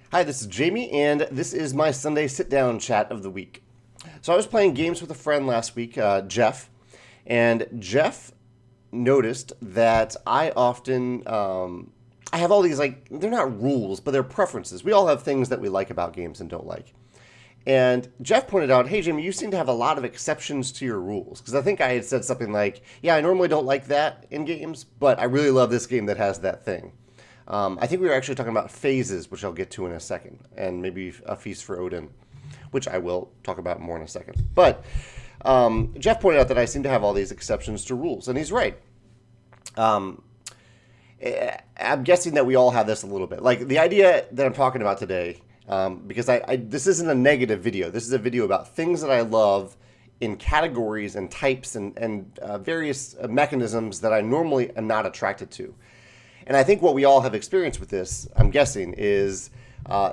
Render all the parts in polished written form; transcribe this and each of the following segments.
Hi, this is Jamey, and this is my Sunday sit-down chat of the week. So I was playing games with a friend last week, Jeff, and Jeff noticed that I often I have all these they're not rules, but they're preferences. We all have things that we like about games and don't like. And Jeff pointed out, hey, Jamey, you seem to have a lot of exceptions to your rules. Because I think I had said something like, yeah, I normally don't like that in games, but I really love this game that has that thing. I think we were actually talking about phases, which I'll get to in a second, and maybe a feast for Odin, which I will talk about more in a second. But Jeff pointed out that I seem to have all these exceptions to rules, and he's right. Um, I'm guessing that we all have this a little bit. Like the idea that I'm talking about today, because this isn't a negative video. This is a video about things that I love in categories and types and various mechanisms that I normally am not attracted to. And I think what we all have experienced with this, I'm guessing, is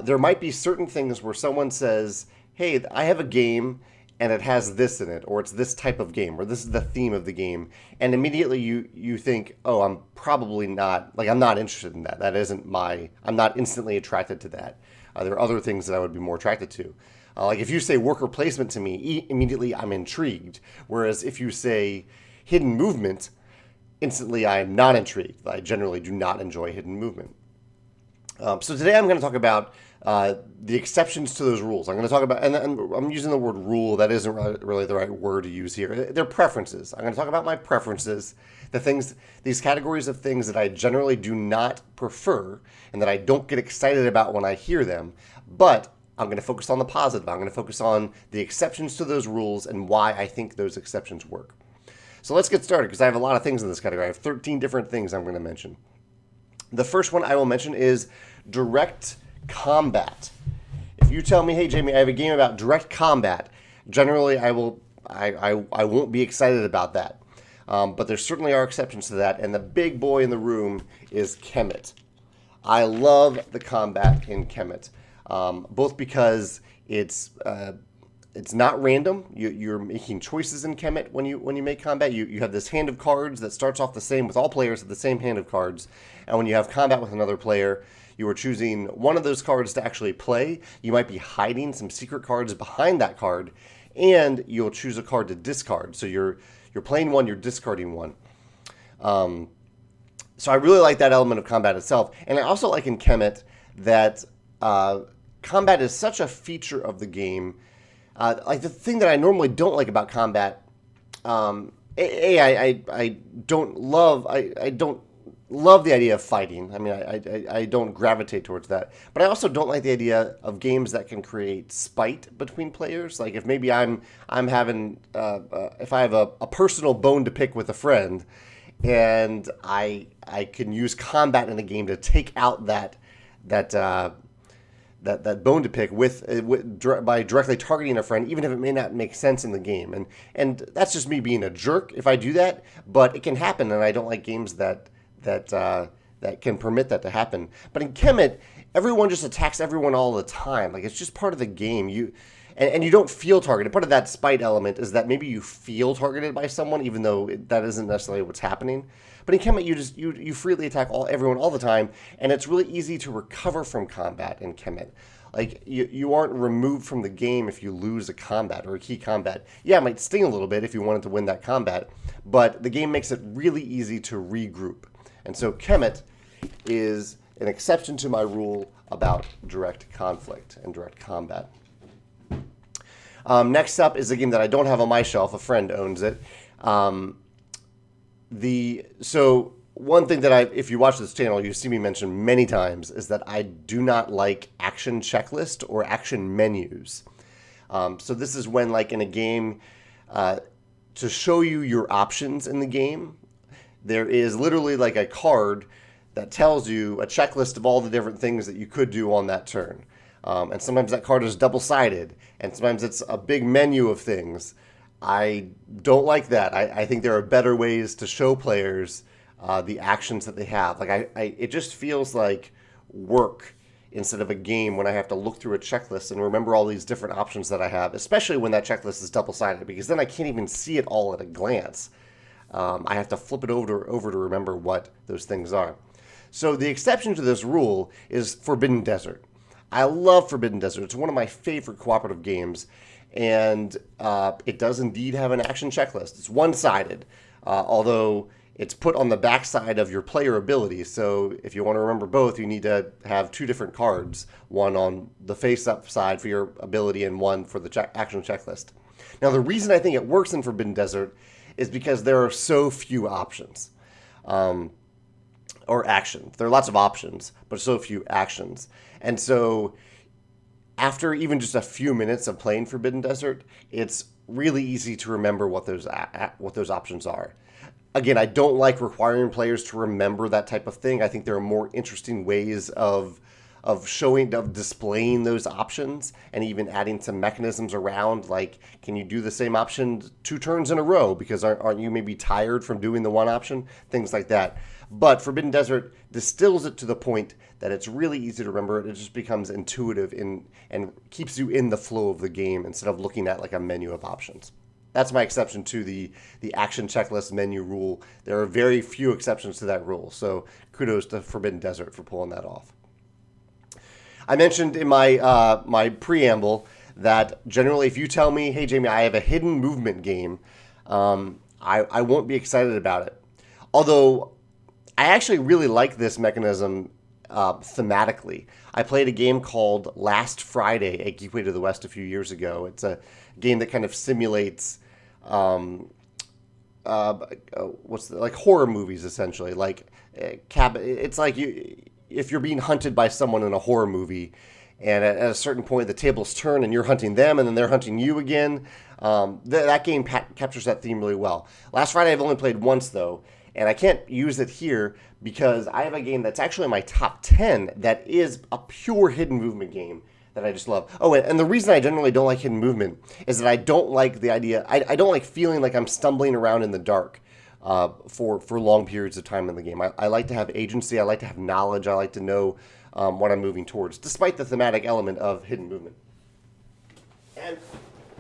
there might be certain things where someone says, hey, I have a game and it has this in it, or it's this type of game, or this is the theme of the game. And immediately you think, oh, I'm probably not, I'm not interested in that. That isn't I'm not instantly attracted to that. There are other things that I would be more attracted to. Like if you say worker placement to me, immediately I'm intrigued. Whereas if you say hidden movement, instantly I am not intrigued. I generally do not enjoy hidden movement. So today I'm going to talk about the exceptions to those rules. I'm going to talk about, and I'm using the word rule. That isn't really the right word to use here. They're preferences. I'm going to talk about my preferences, these categories of things that I generally do not prefer and that I don't get excited about when I hear them. But I'm going to focus on the positive. I'm going to focus on the exceptions to those rules and why I think those exceptions work. So let's get started because I have a lot of things in this category. I have 13 different things I'm going to mention. The first one I will mention is direct combat. If you tell me, hey, Jamey, I have a game about direct combat, generally I won't be excited about that. But there certainly are exceptions to that, and the big boy in the room is Kemet. I love the combat in Kemet, both because it's not random. You're making choices in Kemet when you make combat. You have this hand of cards that starts off the same with all players have the same hand of cards. And when you have combat with another player, you are choosing one of those cards to actually play. You might be hiding some secret cards behind that card, and you'll choose a card to discard. So you're playing one, you're discarding one. So I really like that element of combat itself. And I also like in Kemet that combat is such a feature of the game. Like the thing that I normally don't like about combat, I don't love the idea of fighting. I mean, I don't gravitate towards that. But I also don't like the idea of games that can create spite between players. Like if maybe I'm having if I have a personal bone to pick with a friend, and I can use combat in a game to take out that bone to pick by directly targeting a friend, even if it may not make sense in the game. And that's just me being a jerk if I do that, but it can happen, and I don't like games that can permit that to happen. But in Kemet, everyone just attacks everyone all the time. Like it's just part of the game. And you don't feel targeted. Part of that spite element is that maybe you feel targeted by someone, even though that isn't necessarily what's happening. But in Kemet, you freely attack everyone all the time, and it's really easy to recover from combat in Kemet. Like you aren't removed from the game if you lose a combat or a key combat. Yeah, it might sting a little bit if you wanted to win that combat, but the game makes it really easy to regroup. And so Kemet is an exception to my rule about direct conflict and direct combat. Next up is a game that I don't have on my shelf. A friend owns it. So one thing that if you watch this channel, you see me mention many times is that I do not like action checklist or action menus. So this is when, like in a game, to show you your options in the game, there is literally like a card that tells you a checklist of all the different things that you could do on that turn. And sometimes that card is double-sided, and sometimes it's a big menu of things. I don't like that. I think there are better ways to show players the actions that they have. Like it just feels like work instead of a game when I have to look through a checklist and remember all these different options that I have, especially when that checklist is double-sided, because then I can't even see it all at a glance. I have to flip it over to remember what those things are. So the exception to this rule is Forbidden Desert. I love Forbidden Desert. It's one of my favorite cooperative games, and it does indeed have an action checklist. It's one-sided, although it's put on the backside of your player ability. So if you want to remember both, you need to have two different cards, one on the face-up side for your ability and one for the action checklist. Now, the reason I think it works in Forbidden Desert is because there are so few options. Or actions. There are lots of options, but so few actions. And so after even just a few minutes of playing Forbidden Desert, it's really easy to remember what those options are. Again, I don't like requiring players to remember that type of thing. I think there are more interesting ways of displaying those options and even adding some mechanisms around, like, can you do the same option 2 turns in a row because aren't you maybe tired from doing the one option? Things like that. But Forbidden Desert distills it to the point that it's really easy to remember. It just becomes intuitive and keeps you in the flow of the game instead of looking at like a menu of options. That's my exception to the action checklist menu rule. There are very few exceptions to that rule. So kudos to Forbidden Desert for pulling that off. I mentioned in my my preamble that generally if you tell me, hey, Jamey, I have a hidden movement game, I won't be excited about it. Although I actually really like this mechanism thematically. I played a game called Last Friday at Geekway to the West a few years ago. It's a game that kind of simulates like horror movies, essentially. Like it's like if you're being hunted by someone in a horror movie, and at a certain point the tables turn and you're hunting them and then they're hunting you again. That game captures that theme really well. Last Friday I've only played once though, and I can't use it here because I have a game that's actually in my top 10 that is a pure hidden movement game that I just love. Oh, and the reason I generally don't like hidden movement is that I don't like the idea, I don't like feeling like I'm stumbling around in the dark for long periods of time in the game. I like to have agency, I like to have knowledge, I like to know what I'm moving towards, despite the thematic element of hidden movement. And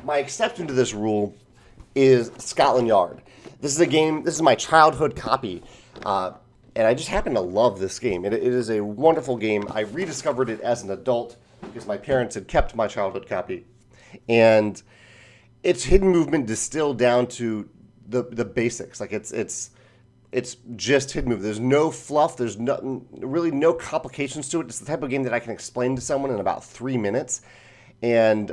my exception to this rule is Scotland Yard. This is a game, this is my childhood copy, and I just happen to love this game. It is a wonderful game. I rediscovered it as an adult because my parents had kept my childhood copy. And it's hidden movement distilled down to the basics. Like it's just hidden movement. There's no fluff. There's really no complications to it. It's the type of game that I can explain to someone in about 3 minutes. And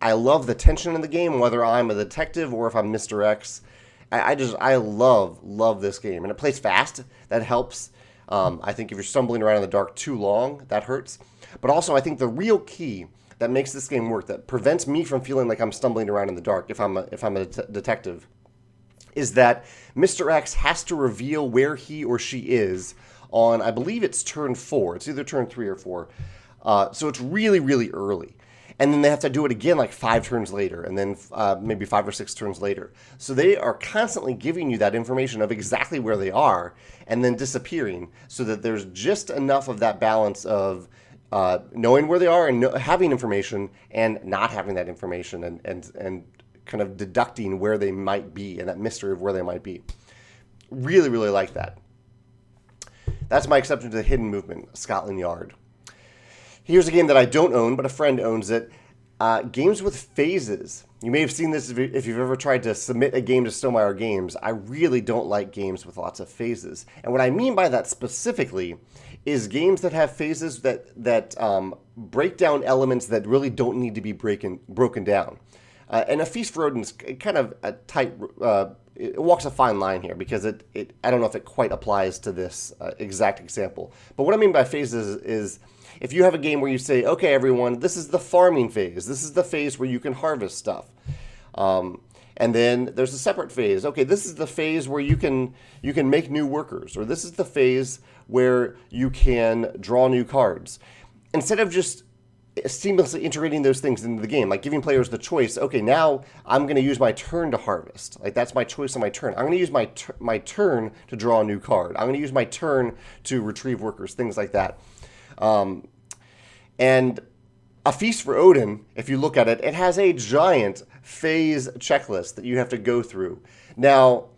I love the tension in the game, whether I'm a detective or if I'm Mr. X. I love this game. And it plays fast. That helps. I think if you're stumbling around in the dark too long, that hurts. But also, I think the real key that makes this game work, that prevents me from feeling like I'm stumbling around in the dark if I'm a detective, is that Mr. X has to reveal where he or she is on, I believe it's turn 4. It's either turn 3 or 4. So it's really, really early. And then they have to do it again like 5 turns later, and then maybe 5 or 6 turns later. So they are constantly giving you that information of exactly where they are, and then disappearing, so that there's just enough of that balance of knowing where they are and having information, and not having that information, and kind of deducting where they might be, and that mystery of where they might be. Really, really like that. That's my exception to the hidden movement, Scotland Yard. Here's a game that I don't own, but a friend owns it. Games with phases. You may have seen this if you've ever tried to submit a game to Stonemaier Games. I really don't like games with lots of phases. And what I mean by that specifically is games that have phases that break down elements that really don't need to be broken down. And A Feast for Odin is kind of a tight, it walks a fine line here because I don't know if it quite applies to this exact example. But what I mean by phases is if you have a game where you say, okay, everyone, this is the farming phase. This is the phase where you can harvest stuff. And then there's a separate phase. Okay, this is the phase where you can make new workers, or this is the phase where you can draw new cards. Instead of just seamlessly integrating those things into the game, like giving players the choice, okay, now I'm going to use my turn to harvest. Like that's my choice on my turn. I'm going to use my turn to draw a new card. I'm going to use my turn to retrieve workers, things like that. And A Feast for Odin, if you look at it, it has a giant phase checklist that you have to go through. Now,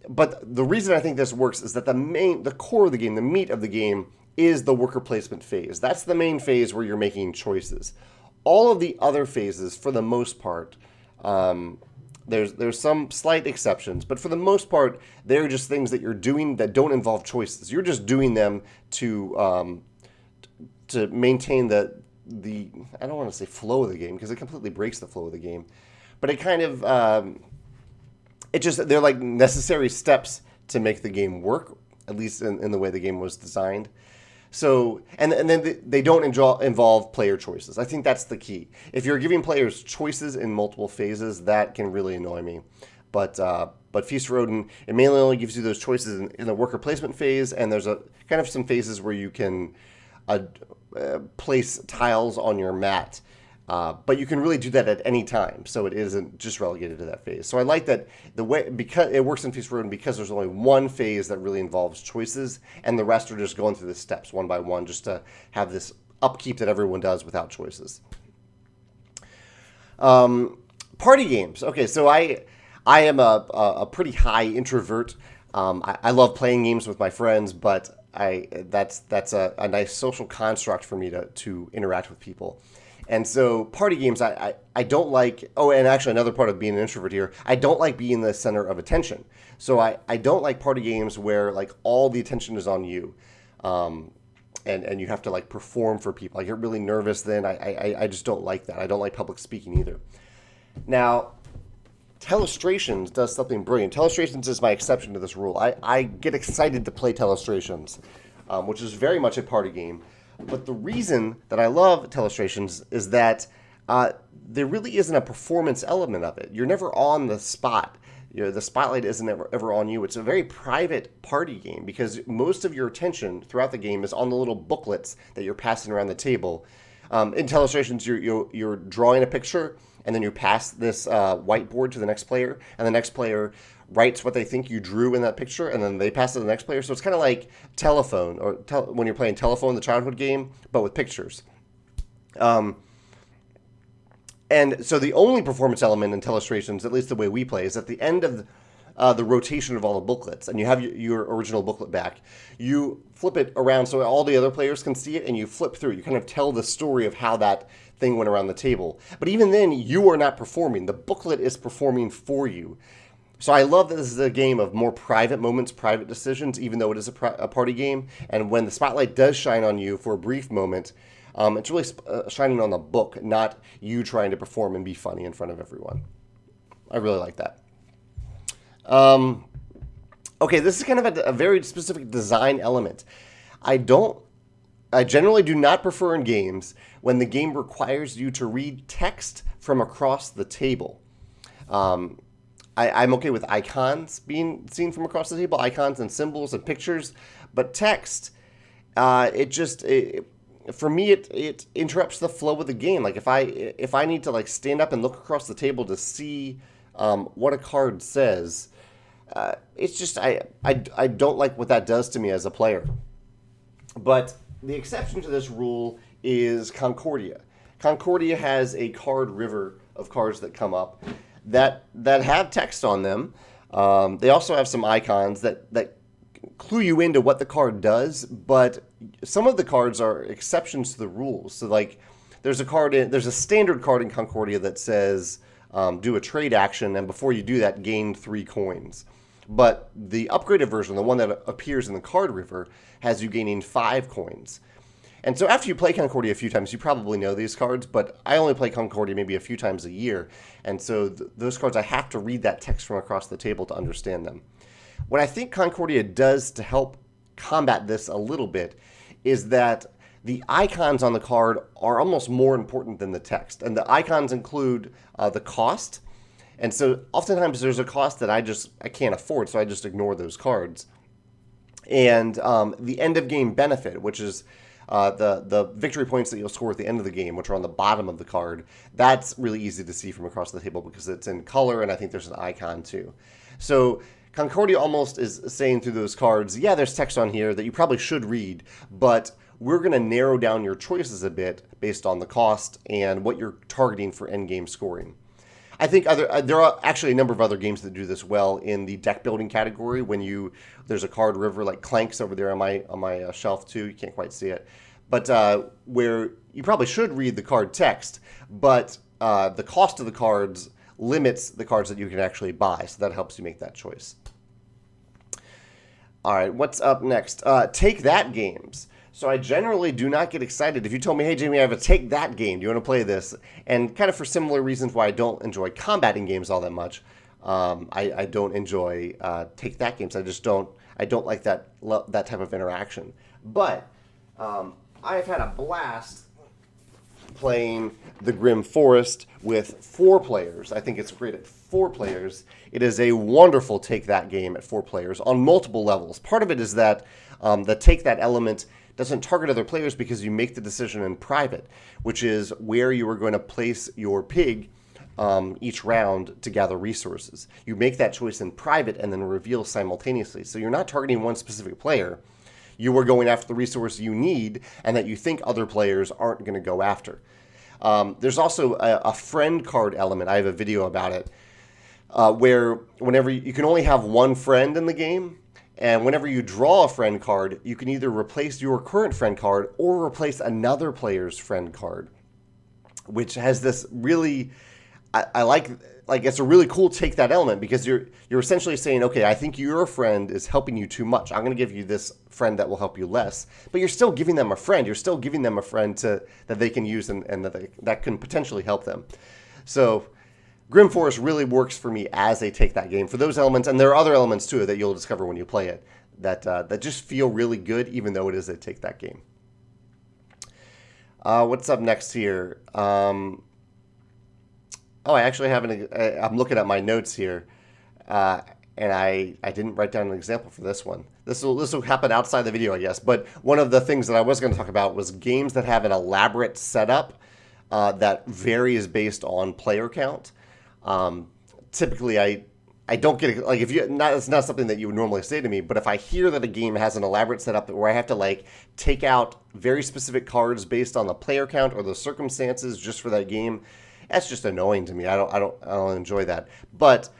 but the reason I think this works is that the core of the game, the meat of the game, is the worker placement phase. That's the main phase where you're making choices. All of the other phases, for the most part, there's some slight exceptions, but for the most part, they're just things that you're doing that don't involve choices. You're just doing them to maintain the I don't want to say flow of the game, because it completely breaks the flow of the game, but it kind of they're like necessary steps to make the game work, at least in the way the game was designed. So, and then they don't involve player choices. I think that's the key. If you're giving players choices in multiple phases, that can really annoy me. But Feast for Odin, it mainly only gives you those choices in the worker placement phase, and there's a kind of some phases where you can place tiles on your mat. But you can really do that at any time, so it isn't just relegated to that phase. So I like that because it works in Feast for Odin, because there's only one phase that really involves choices, and the rest are just going through the steps one by one, just to have this upkeep that everyone does without choices. Party games. Okay, so I am a pretty high introvert. I love playing games with my friends, but that's a nice social construct for me to interact with people. And so party games, I don't like, and actually another part of being an introvert here, I don't like being the center of attention. So I don't like party games where like all the attention is on you. And you have to like perform for people. I get really nervous then. I just don't like that. I don't like public speaking either. Now, Telestrations does something brilliant. Telestrations is my exception to this rule. I get excited to play Telestrations, which is very much a party game. But the reason that I love Telestrations is that there really isn't a performance element of it. You're never on the spot. The spotlight isn't ever on you. It's a very private party game because most of your attention throughout the game is on the little booklets that you're passing around the table. In Telestrations, you're drawing a picture, and then you pass this whiteboard to the next player, and the next player writes what they think you drew in that picture, and then they pass it to the next player. So it's kind of like Telephone, or when you're playing Telephone, the childhood game, but with pictures. And so the only performance element in Telestrations, at least the way we play, is at the end of the rotation of all the booklets, and you have your original booklet back. You flip it around so all the other players can see it, and you flip through. You kind of tell the story of how that thing went around the table. But even then, you are not performing. The booklet is performing for you. So I love that this is a game of more private moments, private decisions, even though it is a party game. And when the spotlight does shine on you for a brief moment, it's really shining on the book, not you trying to perform and be funny in front of everyone. I really like that. Okay, this is kind of a very specific design element. I generally do not prefer in games when the game requires you to read text from across the table. I'm okay with icons being seen from across the table, icons and symbols and pictures, but text, for me, it interrupts the flow of the game. Like if I need to like stand up and look across the table to see what a card says, it's just I don't like what that does to me as a player. But the exception to this rule is Concordia. Concordia has a card river of cards that come up that have text on them. They also have some icons that clue you into what the card does, but some of the cards are exceptions to the rules. So like there's a standard card in Concordia that says do a trade action, and before you do that, gain 3 coins. But the upgraded version, the one that appears in the card river, has you gaining 5 coins. And so after you play Concordia a few times, you probably know these cards, but I only play Concordia maybe a few times a year. And so those cards, I have to read that text from across the table to understand them. What I think Concordia does to help combat this a little bit is that the icons on the card are almost more important than the text. And the icons include the cost. And so oftentimes there's a cost that I can't afford, so I just ignore those cards. And the end of game benefit, which is the victory points that you'll score at the end of the game, which are on the bottom of the card, that's really easy to see from across the table because it's in color, and I think there's an icon too. So Concordia almost is saying through those cards, yeah, there's text on here that you probably should read, but we're going to narrow down your choices a bit based on the cost and what you're targeting for endgame scoring. I think there are actually a number of other games that do this well in the deck building category. When there's a card river like Clanks over there on my shelf too. You can't quite see it, but where you probably should read the card text, but the cost of the cards limits the cards that you can actually buy, so that helps you make that choice. All right, what's up next? Take That games. So I generally do not get excited. If you told me, hey, Jamey, I have a Take That game. Do you want to play this? And kind of for similar reasons why I don't enjoy combating games all that much, I don't enjoy Take That games. I don't like that type of interaction. But I've had a blast playing the Grim Forest with 4 players. I think it's great at 4 players. It is a wonderful Take That game at 4 players on multiple levels. Part of it is that the Take That element doesn't target other players because you make the decision in private, which is where you are going to place your pig each round to gather resources. You make that choice in private and then reveal simultaneously. So you're not targeting one specific player. You are going after the resource you need and that you think other players aren't going to go after. There's also a friend card element. I have a video about it where whenever you can only have one friend in the game, and whenever you draw a friend card, you can either replace your current friend card or replace another player's friend card, which has this really, I like it's a really cool Take That element because you're essentially saying, okay, I think your friend is helping you too much. I'm going to give you this friend that will help you less, but you're still giving them a friend. You're still giving them a friend that they can use and that can potentially help them. So Grim Forest really works for me as a Take That game for those elements, and there are other elements too that you'll discover when you play it that just feel really good, even though it is a Take That game. What's up next here? I actually have I'm looking at my notes here, and I didn't write down an example for this one. This will happen outside the video, I guess. But one of the things that I was going to talk about was games that have an elaborate setup that varies based on player count. Typically, I don't get it. Like it's not something that you would normally say to me. But if I hear that a game has an elaborate setup where I have to take out very specific cards based on the player count or the circumstances just for that game, that's just annoying to me. I don't enjoy that. But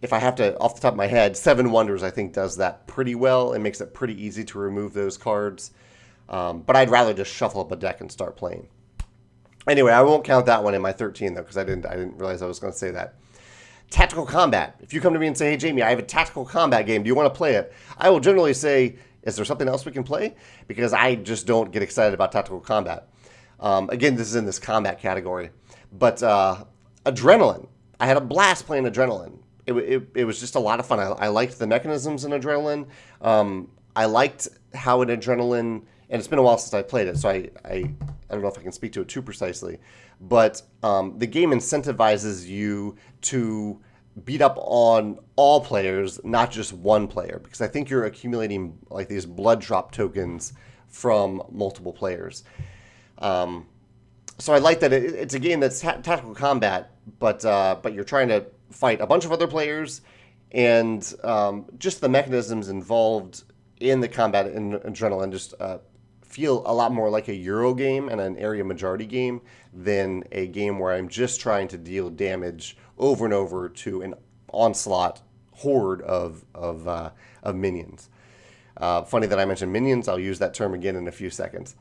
if I have to, off the top of my head, 7 Wonders I think does that pretty well. It makes it pretty easy to remove those cards. But I'd rather just shuffle up a deck and start playing. Anyway, I won't count that one in my 13 though, because I didn't realize I was going to say that. Tactical combat. If you come to me and say, hey Jamey, I have a tactical combat game. Do you want to play it? I will generally say, is there something else we can play? Because I just don't get excited about tactical combat. Again, this is in this combat category. But Adrenaline. I had a blast playing Adrenaline. It was just a lot of fun. I liked the mechanisms in Adrenaline. I liked how in Adrenaline, and it's been a while since I played it, so I don't know if I can speak to it too precisely, but the game incentivizes you to beat up on all players, not just one player, because I think you're accumulating these blood drop tokens from multiple players. So I like that it's a game that's tactical combat, but you're trying to fight a bunch of other players, and just the mechanisms involved in the combat in Adrenaline just feel a lot more like a Euro game and an area majority game than a game where I'm just trying to deal damage over and over to an onslaught horde of minions. Funny that I mentioned minions. I'll use that term again in a few seconds.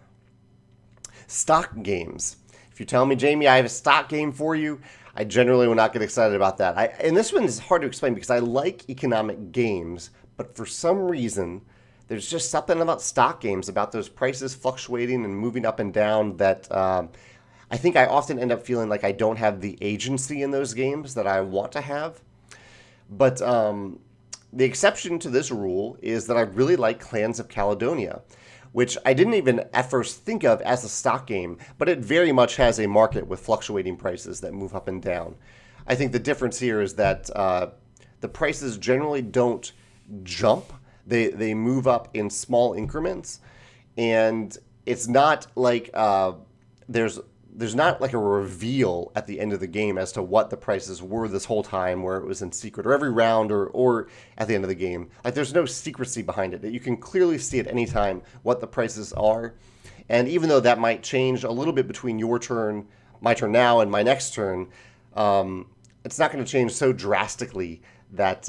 Stock games. If you tell me, Jamey, I have a stock game for you, I generally will not get excited about that. And this one is hard to explain because I like economic games, but for some reason, there's just something about stock games, about those prices fluctuating and moving up and down that I think I often end up feeling like I don't have the agency in those games that I want to have. But the exception to this rule is that I really like Clans of Caledonia, which I didn't even at first think of as a stock game, but it very much has a market with fluctuating prices that move up and down. I think the difference here is that the prices generally don't jump. They move up in small increments, and it's not like there's not like a reveal at the end of the game as to what the prices were this whole time, where it was in secret, or every round, or at the end of the game. Like there's no secrecy behind it. You can clearly see at any time what the prices are, and even though that might change a little bit between your turn, my turn now, and my next turn, it's not going to change so drastically that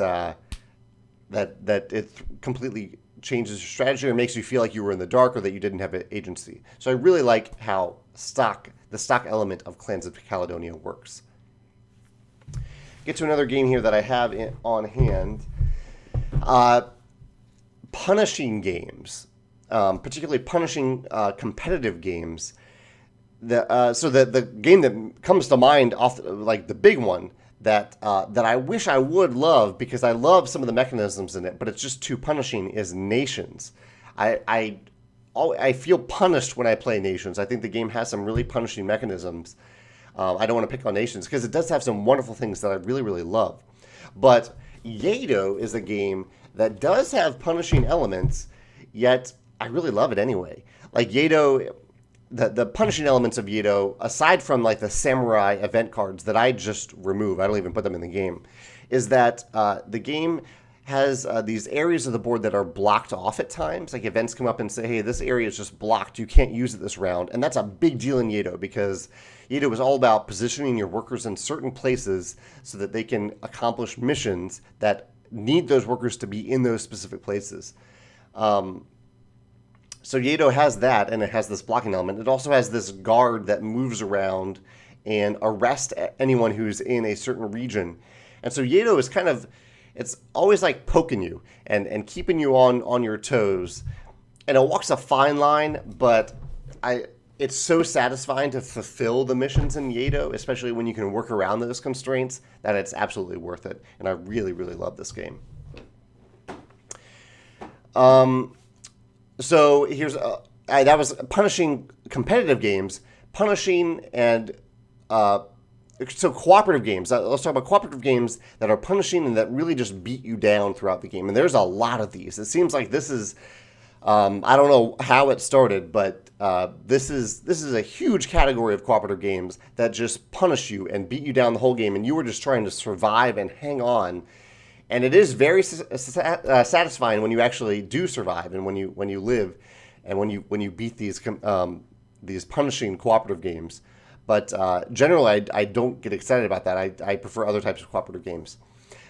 that it completely changes your strategy or makes you feel like you were in the dark or that you didn't have agency. So I really like how the stock element of Clans of Caledonia works. Get to another game here that I have on hand. Punishing games, particularly punishing competitive games. So the game that comes to mind, like the big one that I wish I would love because I love some of the mechanisms in it, but it's just too punishing, is Nations. I feel punished when I play Nations. I think the game has some really punishing mechanisms. I don't want to pick on Nations because it does have some wonderful things that I really, really love. But Yedo is a game that does have punishing elements, yet I really love it anyway. Like Yedo, the punishing elements of Yedo, aside from like the samurai event cards that I just remove, I don't even put them in the game, is that the game has these areas of the board that are blocked off at times. Like events come up and say, hey, this area is just blocked. You can't use it this round. And that's a big deal in Yedo because Yedo is all about positioning your workers in certain places so that they can accomplish missions that need those workers to be in those specific places. So Yedo has that, and it has this blocking element. It also has this guard that moves around and arrests anyone who's in a certain region. And so Yedo is it's always like poking you and keeping you on your toes. And it walks a fine line, but it's so satisfying to fulfill the missions in Yedo, especially when you can work around those constraints, that it's absolutely worth it. And I really, really love this game. So here's that was punishing competitive games, punishing and so cooperative games. Let's talk about cooperative games that are punishing and that really just beat you down throughout the game. And there's a lot of these. It seems like this is I don't know how it started, but this is a huge category of cooperative games that just punish you and beat you down the whole game, and you were just trying to survive and hang on. And it is very satisfying when you actually do survive and when you live and when you beat these punishing cooperative games. But generally, I don't get excited about that. I prefer other types of cooperative games.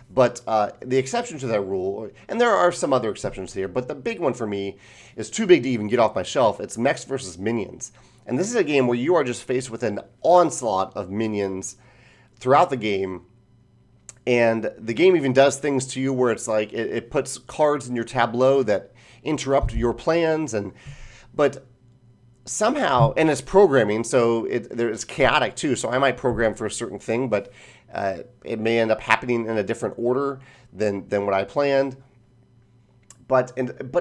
But the exception to that rule, and there are some other exceptions here, but the big one for me is too big to even get off my shelf. It's Mechs versus Minions. And this is a game where you are just faced with an onslaught of minions throughout the game. And the game even does things to you where it's like it puts cards in your tableau that interrupt your plans. But somehow, and it's programming, so it's chaotic too. So I might program for a certain thing, but it may end up happening in a different order than what I planned. But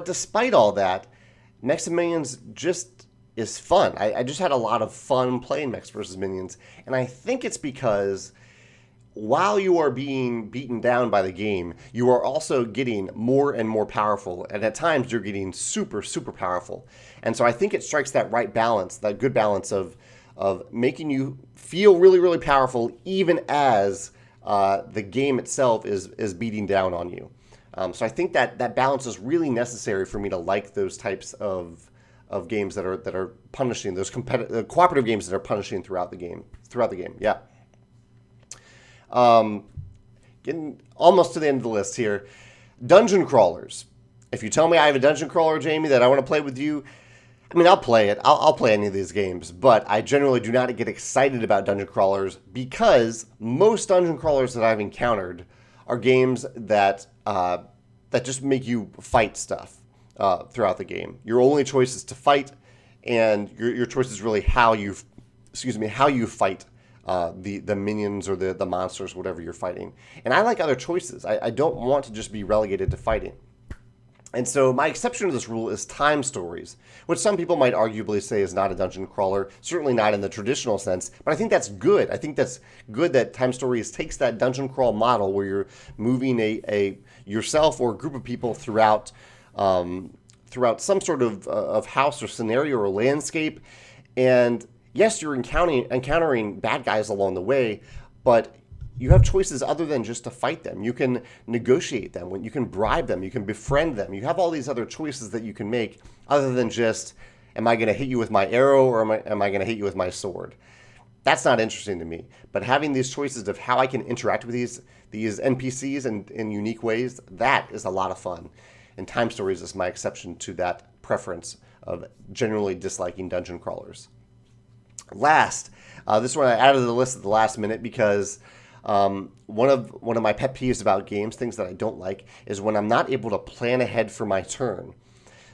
despite all that, Mechs and Minions just is fun. I just had a lot of fun playing Mechs versus Minions, and I think it's because while you are being beaten down by the game, you are also getting more and more powerful, and at times you're getting super, super powerful. And so I think it strikes that right balance, that good balance of making you feel really, really powerful, even as the game itself is beating down on you. So I think that balance is really necessary for me to like those types of games that are punishing, those cooperative games that are punishing throughout the game. Yeah. Getting almost to the end of the list here. Dungeon crawlers. If you tell me I have a dungeon crawler, Jamey, that I want to play with you, I mean, I'll play it. I'll play any of these games, but I generally do not get excited about dungeon crawlers because most dungeon crawlers that I've encountered are games that just make you fight stuff throughout the game. Your only choice is to fight, and your choice is really how you fight the minions or the monsters, whatever you're fighting. And I like other choices. I don't want to just be relegated to fighting. And so my exception to this rule is time stories, which some people might arguably say is not a dungeon crawler, certainly not in the traditional sense, but I think that's good. I think that's good that time stories takes that dungeon crawl model where you're moving a yourself or a group of people throughout some sort of house or scenario or landscape. And yes, you're encountering bad guys along the way, but you have choices other than just to fight them. You can negotiate them, you can bribe them, you can befriend them. You have all these other choices that you can make other than just, am I going to hit you with my arrow or am I going to hit you with my sword? That's not interesting to me. But having these choices of how I can interact with these NPCs in unique ways, that is a lot of fun. And Time Stories is my exception to that preference of generally disliking dungeon crawlers. Last, this one I added to the list at the last minute because one of my pet peeves about games, things that I don't like, is when I'm not able to plan ahead for my turn.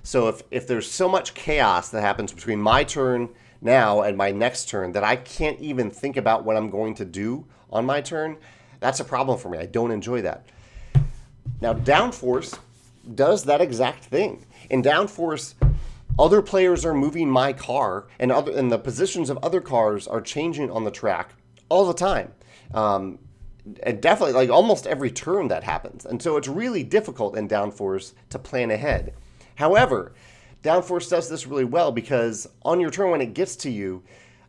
So if there's so much chaos that happens between my turn now and my next turn that I can't even think about what I'm going to do on my turn, that's a problem for me. I don't enjoy that. Now, Downforce does that exact thing. In Downforce, other players are moving my car, and the positions of other cars are changing on the track all the time. And definitely, like almost every turn that happens. And so it's really difficult in Downforce to plan ahead. However, Downforce does this really well because on your turn when it gets to you,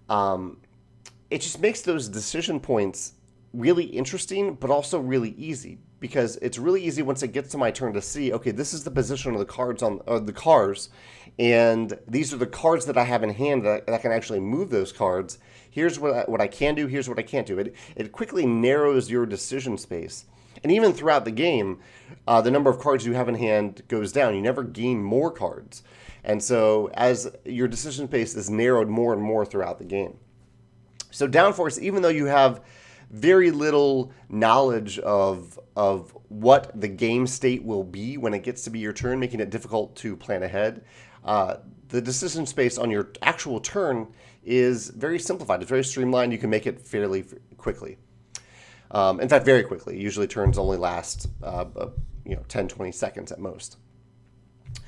it just makes those decision points really interesting, but also really easy. Because it's really easy once it gets to my turn to see, okay, this is the position of the cards the cars, and these are the cards that I have in hand that can actually move those cards. Here's what I can do. Here's what I can't do. It quickly narrows your decision space. And even throughout the game, the number of cards you have in hand goes down. You never gain more cards. And so as your decision space is narrowed more and more throughout the game. So Downforce, even though you have very little knowledge of what the game state will be when it gets to be your turn, making it difficult to plan ahead, the decision space on your actual turn is very simplified. It's very streamlined. You can make it fairly quickly. In fact, very quickly. Usually turns only last 10, 20 seconds at most.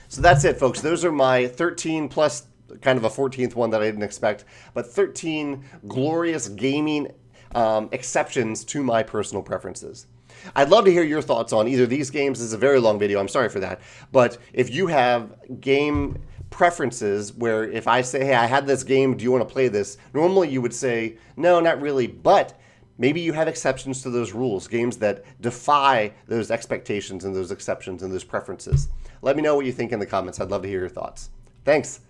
So that's it, folks. Those are my 13 plus kind of a 14th one that I didn't expect, but 13 glorious gaming exceptions to my personal preferences. I'd love to hear your thoughts on either these games. This is a very long video. I'm sorry for that. But if you have game preferences where if I say, hey, I had this game, do you want to play this? Normally you would say, no, not really. But maybe you have exceptions to those rules, games that defy those expectations and those exceptions and those preferences. Let me know what you think in the comments. I'd love to hear your thoughts. Thanks.